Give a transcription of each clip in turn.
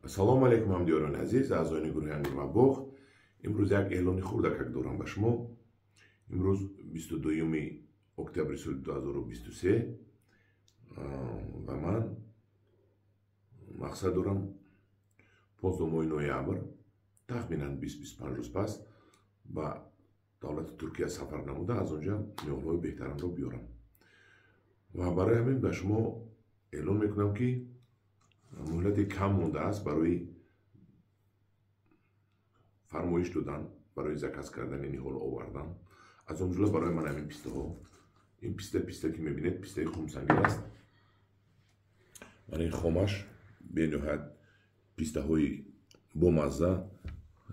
салом алейкум ҳамдиёрони азиз, аъзоини гурӯҳи Ангур ва боғ. имрӯз як эълони хурдакак дорам ба шумо. имрӯз 22 октябри соли 2023 ва ман мақсад дорам 15 моҳи ноябр тахминан 20-25 рӯз пас ба давлати Туркия сафар намуда аз онҷа меҳолҳои беҳтарамро биёрам. ва барои ҳамин ба шумо эълон мекунам ки муҳлати кам мондааст барои фармоиш додан, барои заказ кардани ниҳол овардан. аз он ҷумла барои ман ҳамин пистаҳо. ин писта ки мебинед пистаи хумсангир аст. ман ин хомаш бениҳоят пистаҳои бомазза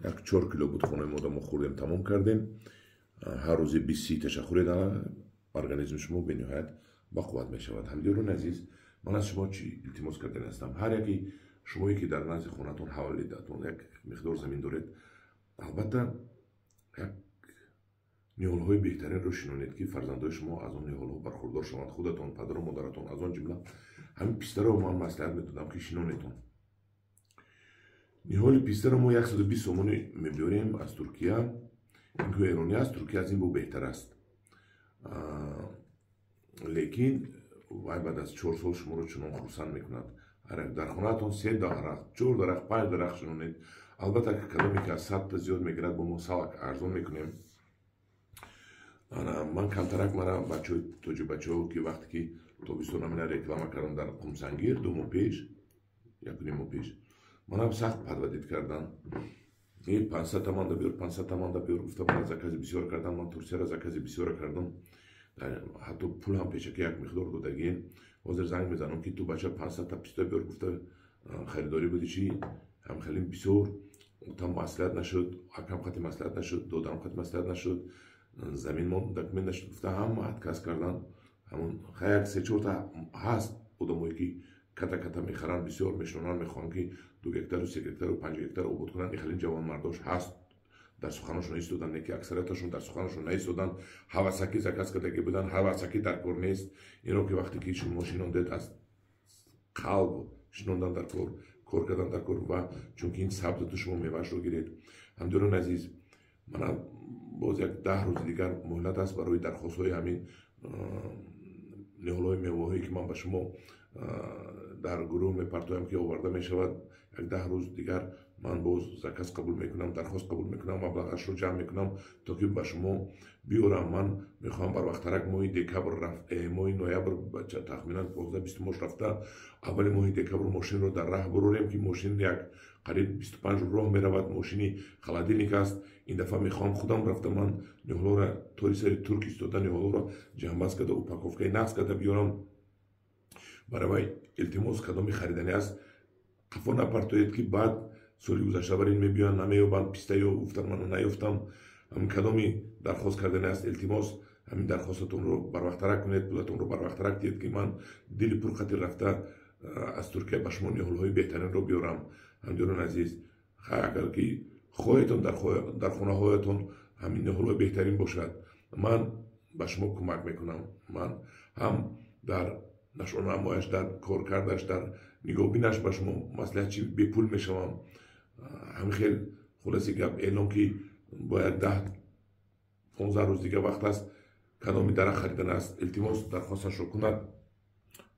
як 4 кило буд хонаи мода мо хӯрдем тамом кардем. ҳар рӯзи 20 таша хӯред, организми шумо бениҳоят бақувват мешавад. ҳамдиёрони азиз, ман аз шумо чӣ илтимос кардан ҳастам? ҳар яки шумое ки дар назди хонатон ҳавлидатон як миқдор замин доред, албатта як ниҳолҳои беҳтаринро шинонед ки фарзандои шумо аз он ниҳолҳо бархурдор шаванд. худатон, падару модаратон, аз он ҷумла ҳамин пистаро ман маслиҳат медодам ки шинонетон. ниҳоли пистаро мо 120 сомонӣ мебиёрем аз Туркия. ин ку эронӣ аст, Туркия аз ин бо беҳтар аст. лекин вай баъд аз 4 сол шуморо чунон хурсанд мекунад. дар хонаатон 3 дарахт, 4 дарахт, 5 дарахт шинонед. албатта кадоме ки аз 100 та зиёд мегирад бо мо салак арзон мекунем. ман камтарак мара тоҷи бачаҳо ки вақте ки тобистон амина реклама кардам дар Хумсангир 2 моҳ пеш, 1 моҳ пеш, манам сахт падвадид кардан. 500 таман да биёр, 500 таман да биёр гуфта, мана закази бисёр кардам, ман Турсияро закази бисёр кардам. ҳатто пулам пешаки як миқдор додагиен. ҳозир занг мезанам ки ту бача 500 та писта биёр, гуфта харидорӣ буди чи ҳам хеле бисёр, там маслиҳат нашуд, акам хати маслиҳат нашуд, додарам хати маслиҳат нашуд, замин мон документ нашуд, гуфта ҳама отказ кардан. ҳамон як 3-4 та ҳаст одамое ки ката мехаранд, бисёр мешонанд, мехоҳанд ки 2 гектару 3 гектару 5 гектар обод кунанд. ин хеле ҷавонмардош ҳаст, дар суханашон наистодан, неки аксарияташон дар суханашон наистодан, ҳавасакӣ заказ кардаги буданд, ҳавасакӣ дар кор нест. инро ки вақте ки шумо шинондед аз қалб шинондан дар кор кардан дар кор, ва чунки ин сабзату шумо мевашро гиред. ҳамдиёрони азиз, мана боз як 10 рӯзи дигар муҳлат аст барои дархостҳои ҳамин ниҳолҳои мевоҳие ки ман ба шумо дар гурӯҳ мепартоям ки оварда мешавад. як 10 рӯз дигар ман боз заказ қабул мекунам, дархост қабул мекунам, маблағашро ҷамъ мекунам, то ки ба шумо биёрам. ман мехоҳам барвақтарак моҳи декабр моҳи ноябр тахминан 15-20 мош рафта аввали моҳи декабр мошинро дар раҳ бурорем ки мошин як қариб 25 роҳ меравад. мошини холодильник аст. ин дафъа мехоҳам худам рафта ман ниҳолҳоро тори сари турк истода ниҳолҳоро ҷамъбаст карда упаковкаи нағз карда биёрам. барои вай илтимос кадоми хариданӣ аст қафо напартоед ки баъд соли гузашта бар ин мебиёянд намеёбанд, пистаё гуфтан ман наёфтам. ҳамин кадоми дархост карданӣ аст. илтимос ҳамин дархостатонро барвақтарак кунед, пулатонро барвақтарак диҳед ки ман дили пурхатир рафта аз Туркия ба шумо ниҳолҳои беҳтаринро биёрам. ҳамдиёрони азиз, агар ки хоҳетон дар хонаҳоятон ҳамин ниҳолҳои беҳтарин бошад, ман ба шумо кӯмак мекунам. ман ҳам дар нашонамояш, дар коркардаш, дар нигоҳбинаш ба шумо маслиҳатчӣ бепул мешавам. ҳамин хел хулоси гап эълон ки бо як 10-15 рӯз дига вақт аст кадоми дарахт харидан аст. илтимос дархосташро кунад,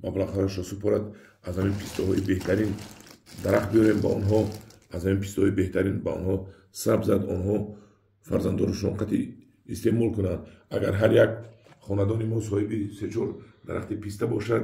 маблағҳояшро супорад, аз ҳамин пистаҳои беҳтарин дарахт биёрем ба онҳо, аз ҳамин пистаҳои беҳтарин ба онҳо сабзад, онҳо фарзандонашон қати истеъмол кунанд. агар ҳар як хонадони мо соҳиби 3-4 дарахти писта бошад,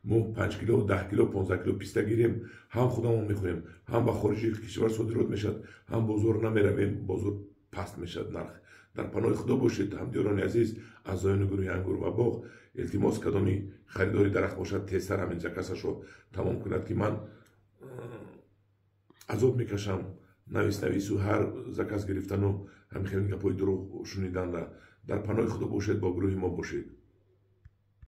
мо 5 кило, 10 кило, 15 кило писта гирем, ҳам худамон мехӯрем, ҳам ба хориҷи кишвар содирот мешавад, ҳам бозор намеравем, бозор паст мешавад нарх. дар паноҳи худо бошед. ҳамдиёрони азиз, аъзоёни гурӯҳи Ангур ва боғ, илтимос кадоми харидори дарахт бошад тезтар ҳамин заказашро тамом кунад ки ман азоб мекашам навису ҳар заказ гирифтану ҳамин хеле гапҳои дурӯғ шуниданда. дар паноҳи худо бошед, бо гурӯҳи мо бошед.